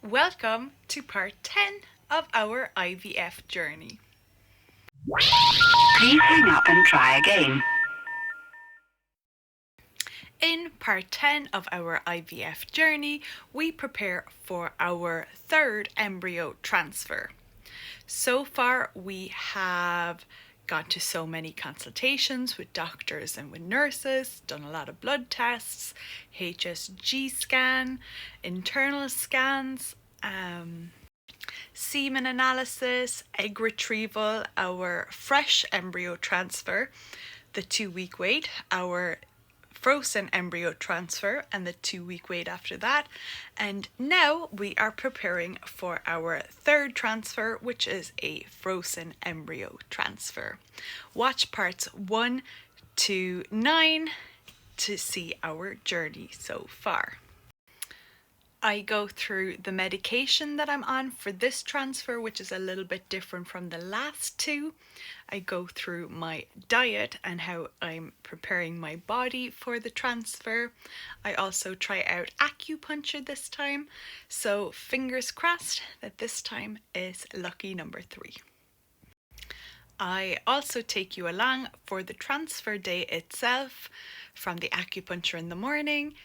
Welcome to part 10 of our IVF journey. Please hang up and try again. In part 10 of our IVF journey, we prepare for our third embryo transfer. So far, we have gone to so many consultations with doctors and with nurses, done a lot of blood tests, HSG scan, internal scans, semen analysis, egg retrieval, our fresh embryo transfer, the 2-week wait, our frozen embryo transfer, and the 2-week wait after that. And now we are preparing for our third transfer, which is a frozen embryo transfer. Watch parts 1 to 9 to see our journey so far. I go through the medication that I'm on for this transfer, which is a little bit different from the last two. I go through my diet and how I'm preparing my body for the transfer. I also try out acupuncture this time, so fingers crossed that this time is lucky number 3. I also take you along for the transfer day itself, from the acupuncture in the morning,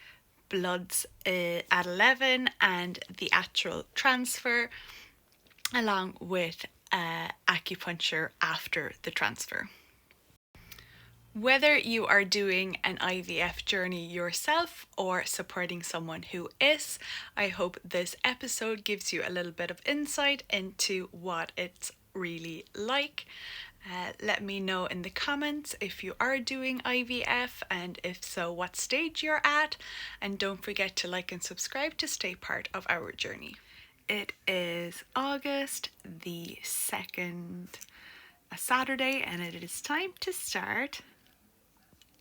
bloods at 11, and the actual transfer, along with acupuncture after the transfer. Whether you are doing an IVF journey yourself or supporting someone who is, I hope this episode gives you a little bit of insight into what it's really like. Let me know in the comments if you are doing IVF, and if so, what stage you're at. And don't forget to like and subscribe to stay part of our journey. It is August the 2nd, a Saturday, and it is time to start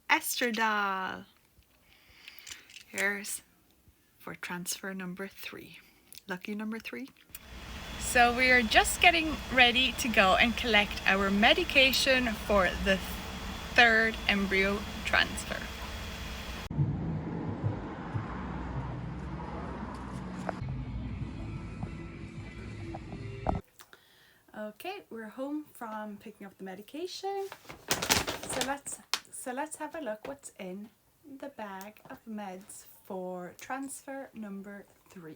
estradiol. Here's for transfer number 3. Lucky number 3. So we are just getting ready to go and collect our medication for the third embryo transfer. Okay, we're home from picking up the medication. So let's have a look what's in the bag of meds for transfer number 3.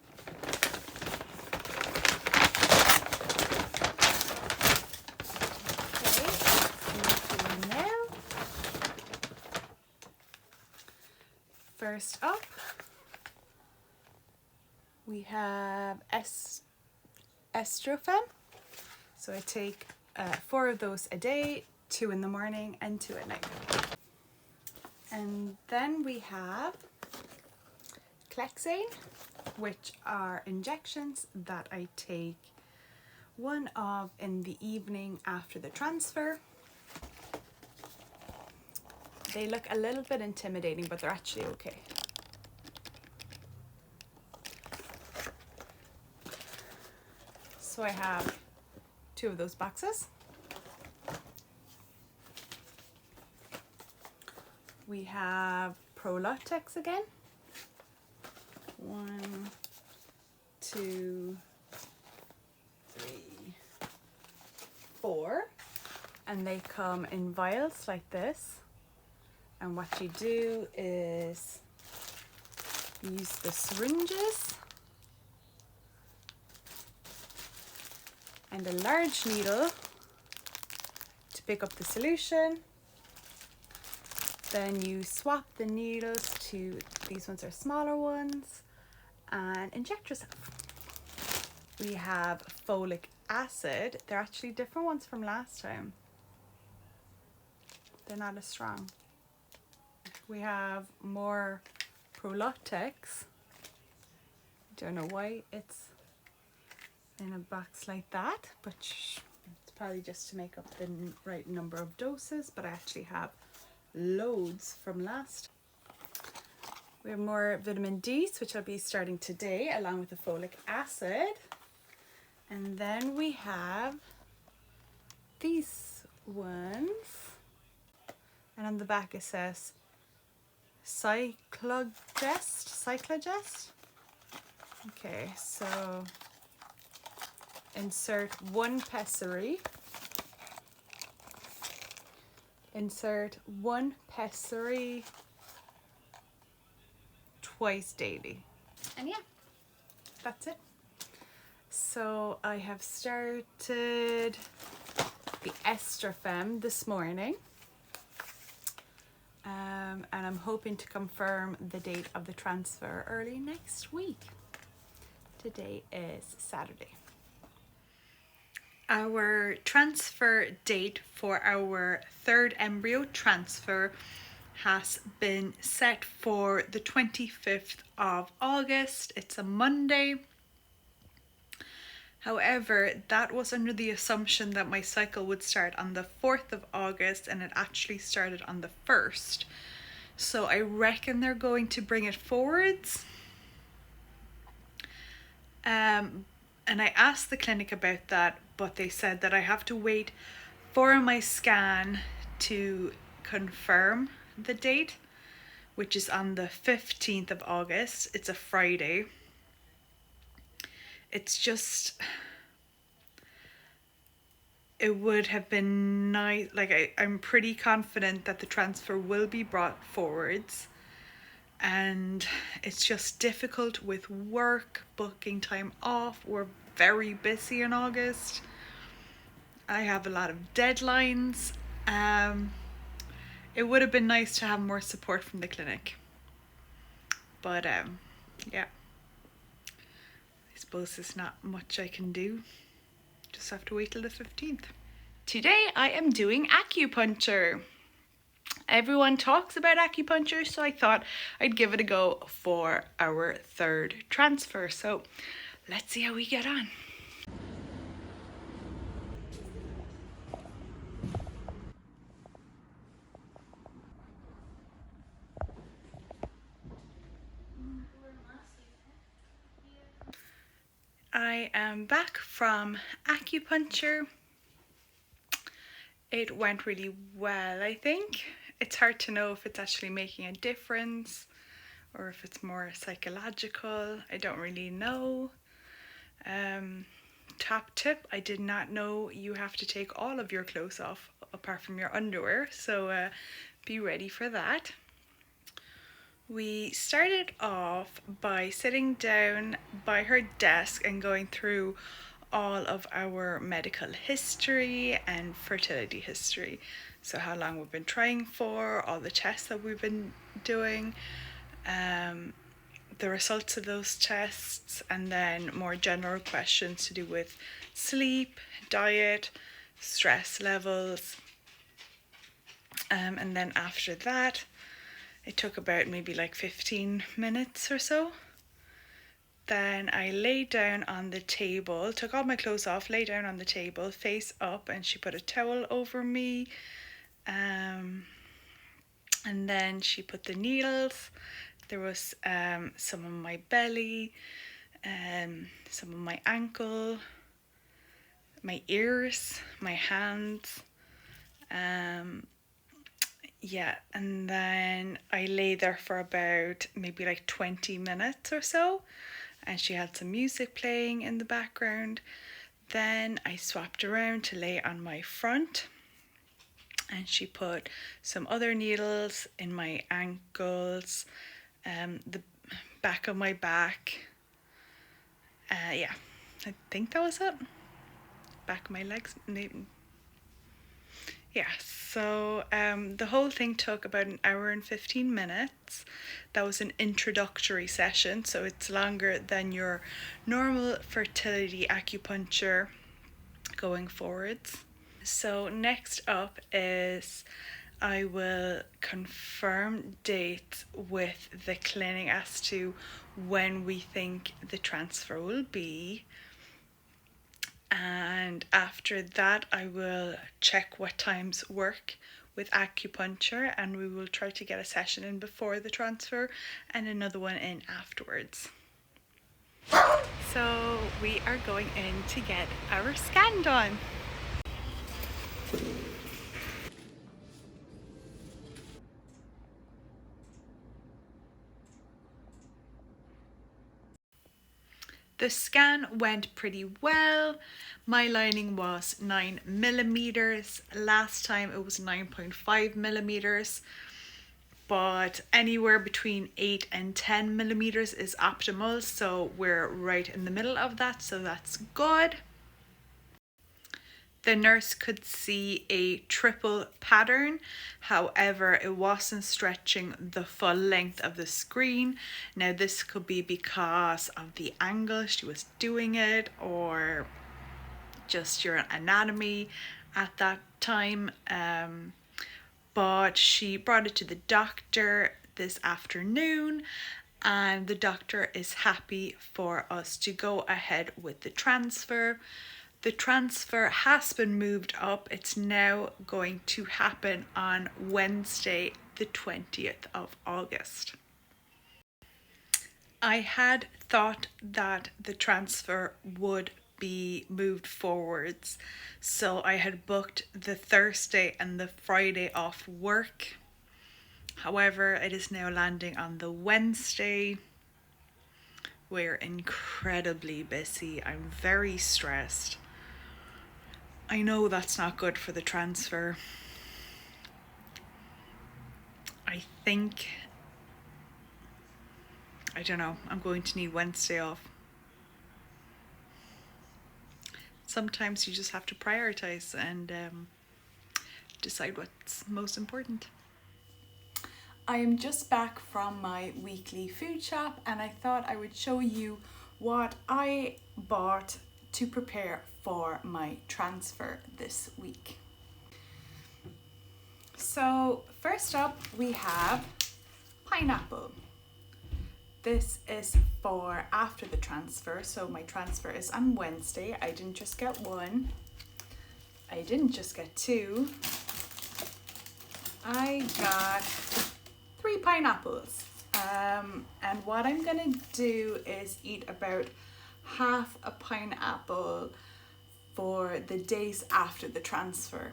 First up, we have Estrofen. So I take 4 of those a day, 2 in the morning and 2 at night. And then we have Clexane, which are injections that I take 1 of in the evening after the transfer. They look a little bit intimidating, but they're actually okay. So I have 2 of those boxes. We have Prolatex again. 1, 2, 3, 4. And they come in vials like this. And what you do is use the syringes and a large needle to pick up the solution. Then you swap the needles to, these ones are smaller ones, and inject yourself. We have folic acid. They're actually different ones from last time. They're not as strong. We have more Prolatex. Don't know why it's in a box like that, but it's probably just to make up the right number of doses, but I actually have loads from last. We have more vitamin D, which I'll be starting today, along with the folic acid. And then we have these ones, and on the back it says Cyclogest. Okay, so insert 1 pessary. Insert 1 pessary twice daily. And yeah, that's it. So I have started the Estrafem this morning. And I'm hoping to confirm the date of the transfer early next week. Today is Saturday. Our transfer date for our 3rd embryo transfer has been set for the 25th of August. It's a Monday. However, that was under the assumption that my cycle would start on the 4th of August, and it actually started on the 1st. So I reckon they're going to bring it forwards. And I asked the clinic about that, but they said that I have to wait for my scan to confirm the date, which is on the 15th of August. It's a Friday. It's just, it would have been nice, like I'm pretty confident that the transfer will be brought forwards, and it's just difficult with work, booking time off. We're very busy in August. I have a lot of deadlines. It would have been nice to have more support from the clinic, but yeah, I suppose there's not much I can do. Just have to wait till the 15th. Today I am doing acupuncture. Everyone talks about acupuncture, so I thought I'd give it a go for our 3rd transfer. So let's see how we get on. I am back from acupuncture. It went really well, I think. It's hard to know if it's actually making a difference or if it's more psychological. I don't really know. Top tip, I did not know you have to take all of your clothes off apart from your underwear, so be ready for that. We started off by sitting down by her desk and going through all of our medical history and fertility history. So how long we've been trying for, all the tests that we've been doing, the results of those tests, and then more general questions to do with sleep, diet, stress levels. And then after that, it took about maybe like 15 minutes or so. Then I lay down on the table, took all my clothes off, lay down on the table, face up, and she put a towel over me. And then she put the needles. There was some on my belly, some on my ankle, my ears, my hands. Yeah, and then I lay there for about maybe like 20 minutes or so, and she had some music playing in the background. Then I swapped around to lay on my front, and she put some other needles in my ankles, the back of my back. Yeah, I think that was it. Back of my legs. Yeah, so the whole thing took about an hour and 15 minutes. That was an introductory session, so it's longer than your normal fertility acupuncture going forwards. So next up is I will confirm dates with the clinic as to when we think the transfer will be. And after that, I will check what times work with acupuncture, and we will try to get a session in before the transfer and another one in afterwards. So we are going in to get our scan done. The scan went pretty well. My lining was 9 millimeters. Last time it was 9.5 millimeters. But anywhere between 8 and 10 millimeters is optimal. So we're right in the middle of that. So that's good. The nurse could see a triple pattern, however, it wasn't stretching the full length of the screen. Now, this could be because of the angle she was doing it, or just your anatomy at that time. But she brought it to the doctor this afternoon, and the doctor is happy for us to go ahead with the transfer. The transfer has been moved up. It's now going to happen on Wednesday, the 20th of August. I had thought that the transfer would be moved forwards, so I had booked the Thursday and the Friday off work. However, it is now landing on the Wednesday. We're incredibly busy. I'm very stressed. I know that's not good for the transfer. I don't know, I'm going to need Wednesday off. Sometimes you just have to prioritize and decide what's most important. I am just back from my weekly food shop, and I thought I would show you what I bought to prepare for my transfer this week. So first up we have pineapple. This is for after the transfer, so my transfer is on Wednesday. I didn't just get one, I didn't just get two, I got 3 pineapples. And what I'm gonna do is eat about half a pineapple for the days after the transfer.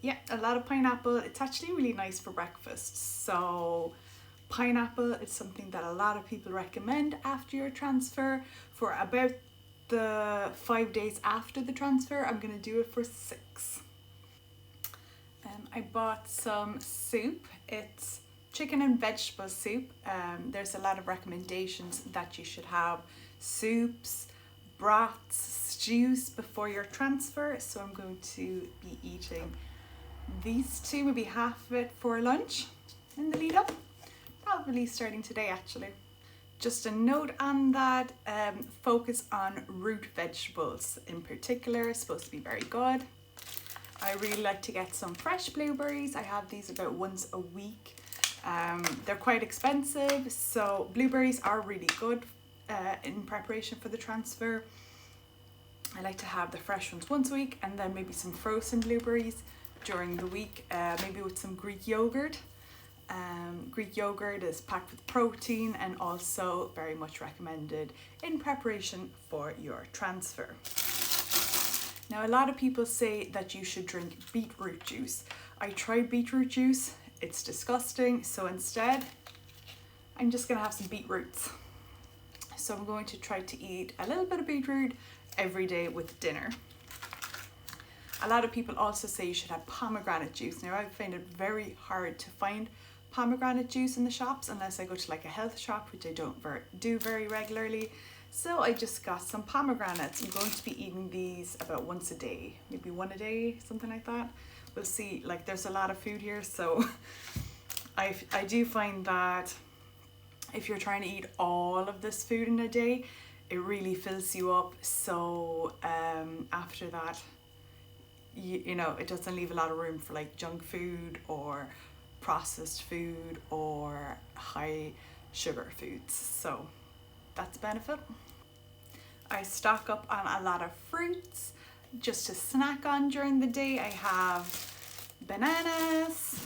Yeah, a lot of pineapple. It's actually really nice for breakfast. So pineapple is something that a lot of people recommend after your transfer. For about the 5 days after the transfer, I'm gonna do it for 6. I bought some soup. It's chicken and vegetable soup. There's a lot of recommendations that you should have soups, broths, stews before your transfer. So I'm going to be eating these 2, maybe half of it for lunch in the lead up. Probably starting today actually. Just a note on that, focus on root vegetables in particular. It's supposed to be very good. I really like to get some fresh blueberries. I have these about once a week. They're quite expensive, so blueberries are really good in preparation for the transfer. I like to have the fresh ones once a week, and then maybe some frozen blueberries during the week, maybe with some Greek yogurt. Greek yogurt is packed with protein and also very much recommended in preparation for your transfer. Now, a lot of people say that you should drink beetroot juice. I tried beetroot juice, it's disgusting, so instead I'm just gonna have some beetroots. So I'm going to try to eat a little bit of beetroot every day with dinner. A lot of people also say you should have pomegranate juice. Now, I find it very hard to find pomegranate juice in the shops unless I go to like a health shop, which I don't do very regularly. So I just got some pomegranates. I'm going to be eating these about once a day, maybe 1 a day, something like that. We'll see. Like, there's a lot of food here, so I do find that if you're trying to eat all of this food in a day, it really fills you up. So after that, you know, it doesn't leave a lot of room for like junk food or processed food or high sugar foods. So that's a benefit. I stock up on a lot of fruits just to snack on during the day. I have bananas,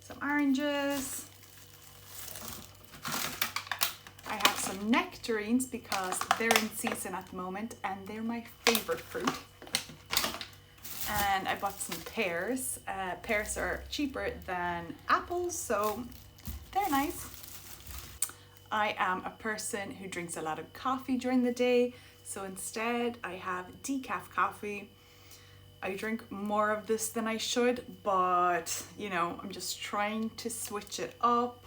some oranges. I have some nectarines because they're in season at the moment and they're my favorite fruit. And I bought some pears. Pears are cheaper than apples, so they're nice. I am a person who drinks a lot of coffee during the day, so instead I have decaf coffee. I drink more of this than I should, but you know, I'm just trying to switch it up.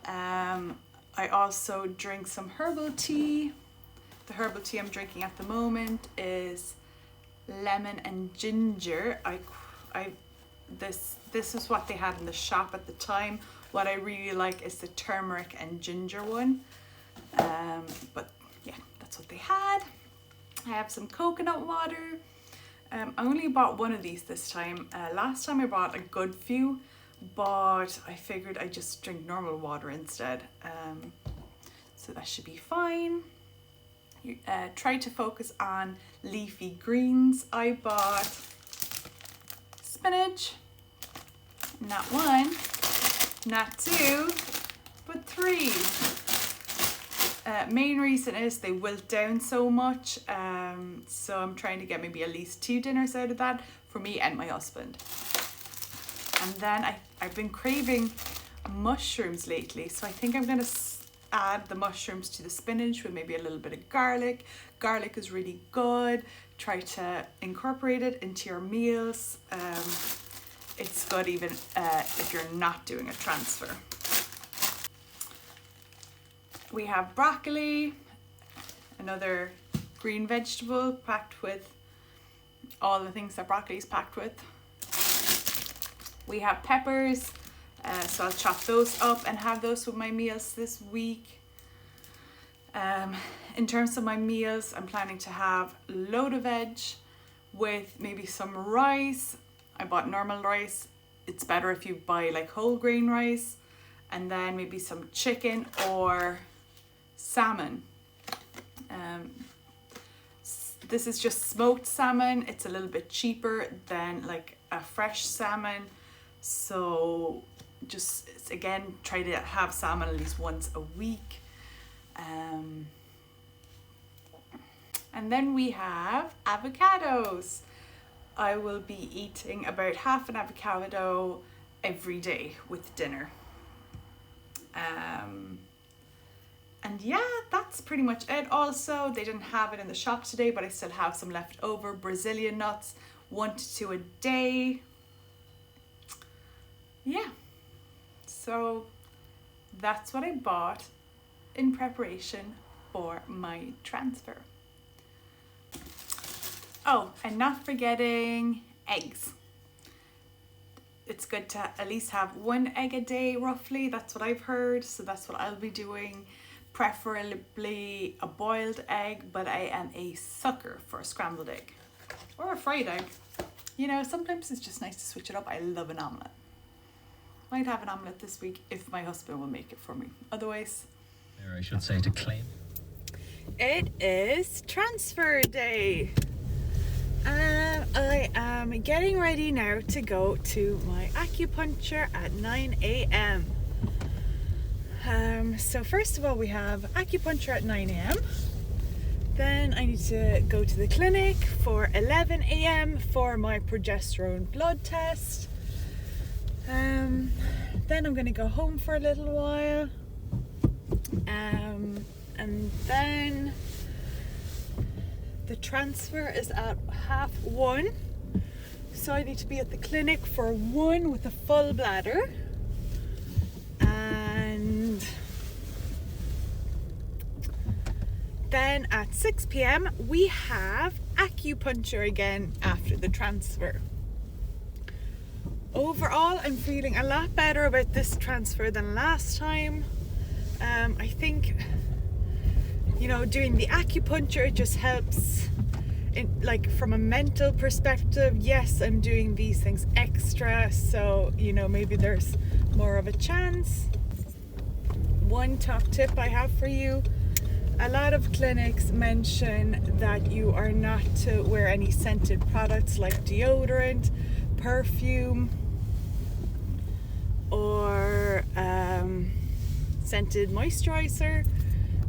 I also drink some herbal tea. The herbal tea I'm drinking at the moment is lemon and ginger. This is what they had in the shop at the time. What I really like is the turmeric and ginger one. But yeah, that's what they had. I have some coconut water. I only bought one of these this time. Last time I bought a good few, but I figured I'd just drink normal water instead. So that should be fine. Try to focus on leafy greens. I bought spinach, not one, not two, but three. Main reason is they wilt down so much, so I'm trying to get maybe at least 2 dinners out of that for me and my husband. And then I've been craving mushrooms lately, so I think I'm going to add the mushrooms to the spinach with maybe a little bit of garlic. Garlic is really good. Try to incorporate it into your meals. It's good even if you're not doing a transfer. We have broccoli, another green vegetable packed with all the things that broccoli is packed with. We have peppers, so I'll chop those up and have those with my meals this week. In terms of my meals, I'm planning to have a load of veg with maybe some rice. I bought normal rice. It's better if you buy like whole grain rice, and then maybe some chicken or salmon. This is just smoked salmon. It's a little bit cheaper than like a fresh salmon, so just again try to have salmon at least once a week. And then we have avocados. I will be eating about half an avocado every day with dinner. And yeah, that's pretty much it. Also, they didn't have it in the shop today, but I still have some left over Brazilian nuts, 1 to 2 a day. Yeah, so that's what I bought in preparation for my transfer. Oh, and not forgetting eggs. It's good to at least have 1 egg a day roughly. That's what I've heard, so that's what I'll be doing. Preferably a boiled egg, but I am a sucker for a scrambled egg or a fried egg. You know, sometimes it's just nice to switch it up. I love an omelette. Might have an omelette this week if my husband will make it for me. Otherwise, or I should say to claim. It is transfer day. I am getting ready now to go to my acupuncture at 9 a.m. So first of all, we have acupuncture at 9 a.m. Then I need to go to the clinic for 11 a.m. for my progesterone blood test. Then I'm going to go home for a little while. And then the transfer is at 1:30. So I need to be at the clinic for 1 with a full bladder. And then at 6 p.m. we have acupuncture again after the transfer. Overall, I'm feeling a lot better about this transfer than last time. I think, you know, doing the acupuncture, it just helps like from a mental perspective. Yes, I'm doing these things extra, so you know, maybe there's more of a chance. One top tip I have for you: a lot of clinics mention that you are not to wear any scented products like deodorant, perfume, or scented moisturizer,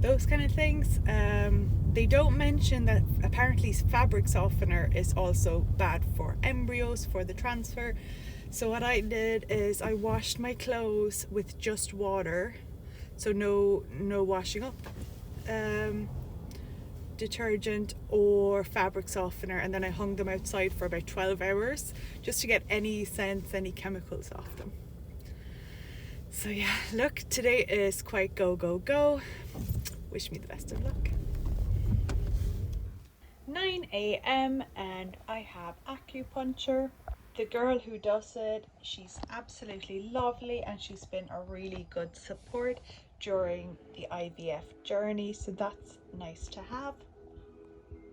those kind of things. They don't mention that apparently fabric softener is also bad for embryos, for the transfer. So what I did is I washed my clothes with just water, so no washing up detergent or fabric softener, and then I hung them outside for about 12 hours just to get any scents, any chemicals off them. So yeah, look, today is quite go go go. Wish me the best of luck. 9 a.m. and I have acupuncture. The girl who does it, she's absolutely lovely, and she's been a really good support during the IVF journey, so that's nice to have.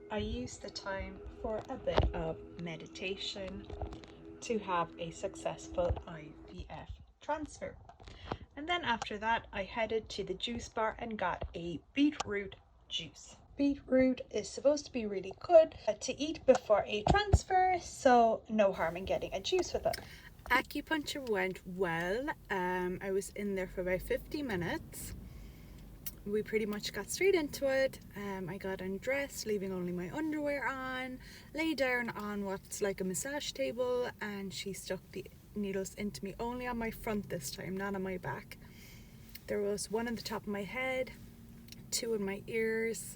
I use the time for a bit of meditation to have a successful IVF transfer. And then after that, I headed to the juice bar and got a beetroot juice. Beetroot is supposed to be really good to eat before a transfer, so no harm in getting a juice with it. Acupuncture went well. I was in there for about 50 minutes. We pretty much got straight into it. I got undressed, leaving only my underwear on, lay down on what's like a massage table, and she stuck the needles into me only on my front this time, not on my back. There was one on the top of my head, 2 in my ears,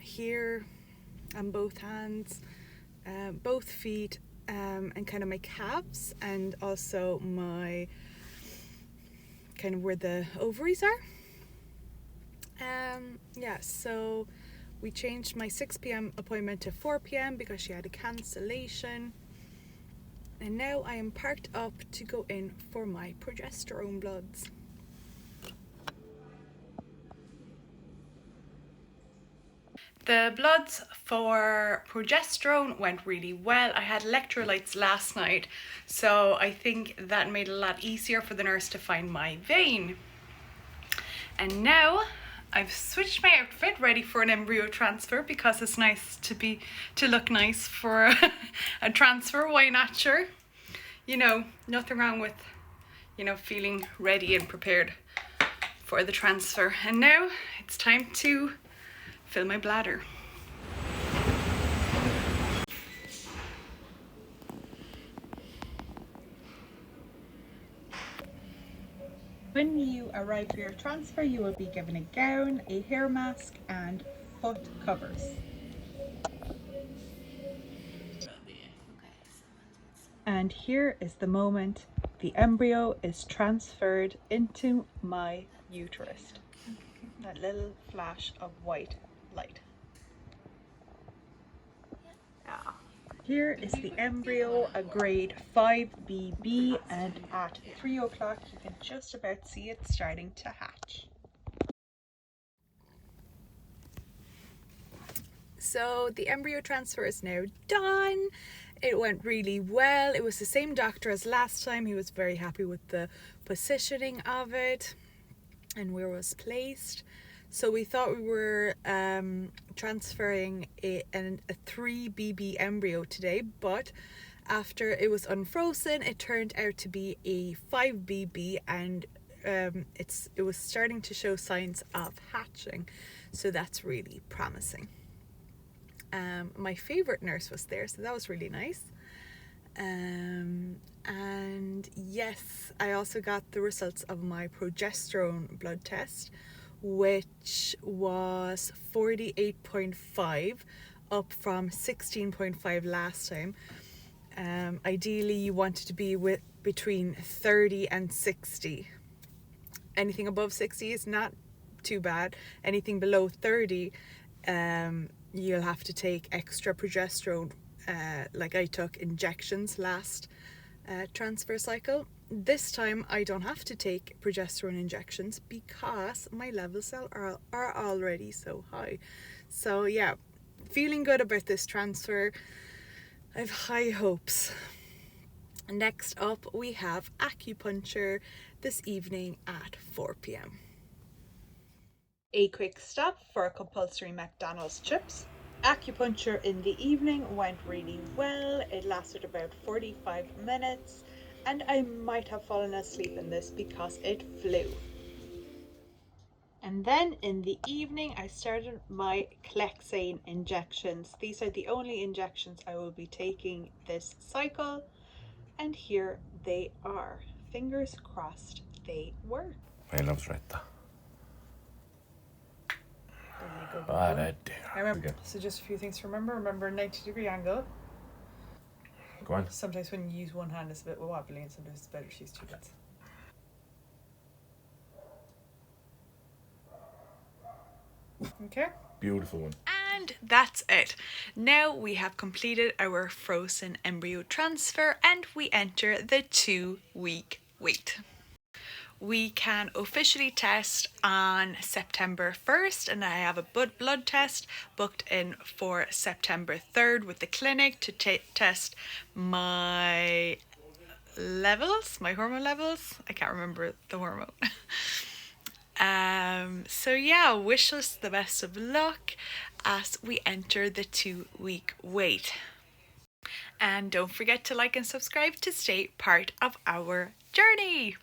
here on both hands, both feet, and kind of my calves, and also my kind of where the ovaries are. Yeah, so we changed my 6 p.m. appointment to 4 p.m. because she had a cancellation. And now I am parked up to go in for my progesterone bloods. The bloods for progesterone went really well. I had electrolytes last night, so I think that made it a lot easier for the nurse to find my vein. And now I've switched my outfit, ready for an embryo transfer, because it's nice to look nice for a transfer. Why not? Sure, you know, nothing wrong with, you know, feeling ready and prepared for the transfer. And now it's time to fill my bladder. When you arrive for your transfer, you will be given a gown, a hair mask, and foot covers. And here is the moment the embryo is transferred into my uterus. That little flash of white light. Yeah. Here is the embryo, a grade 5BB, and at 3 o'clock you can just about see it starting to hatch. So the embryo transfer is now done. It went really well. It was the same doctor as last time. He was very happy with the positioning of it and where it was placed. So we thought we were transferring a 3BB embryo today, but after it was unfrozen, it turned out to be a 5BB, and it was starting to show signs of hatching. So that's really promising. My favorite nurse was there, so that was really nice. And yes, I also got the results of my progesterone blood test, which was 48.5, up from 16.5 last time. Ideally you want it to be between 30 and 60. Anything above 60 is not too bad. Anything below 30, you'll have to take extra progesterone, like I took injections last transfer cycle. This time I don't have to take progesterone injections because my levels are already so high. So yeah, feeling good about this transfer. I have high hopes. Next up we have acupuncture this evening at 4 p.m. A quick stop for a compulsory McDonald's chips. Acupuncture in the evening went really well. It lasted about 45 minutes, and I might have fallen asleep in this because it flew. And then in the evening I started my Clexane injections. These are the only injections I will be taking this cycle, and here they are. Fingers crossed they work. My love's right there. Go. That I remember. So just a few things to remember. Remember 90-degree angle. Go on. Sometimes when you use one hand, it's a bit wobbly, and sometimes it's better to use two hands. Okay. Beautiful one. And that's it. Now we have completed our frozen embryo transfer and we enter the 2-week wait. We can officially test on September 1st, and I have a blood test booked in for September 3rd with the clinic to test my hormone levels. I can't remember the hormone. So yeah, wish us the best of luck as we enter the 2-week wait. And don't forget to like and subscribe to stay part of our journey.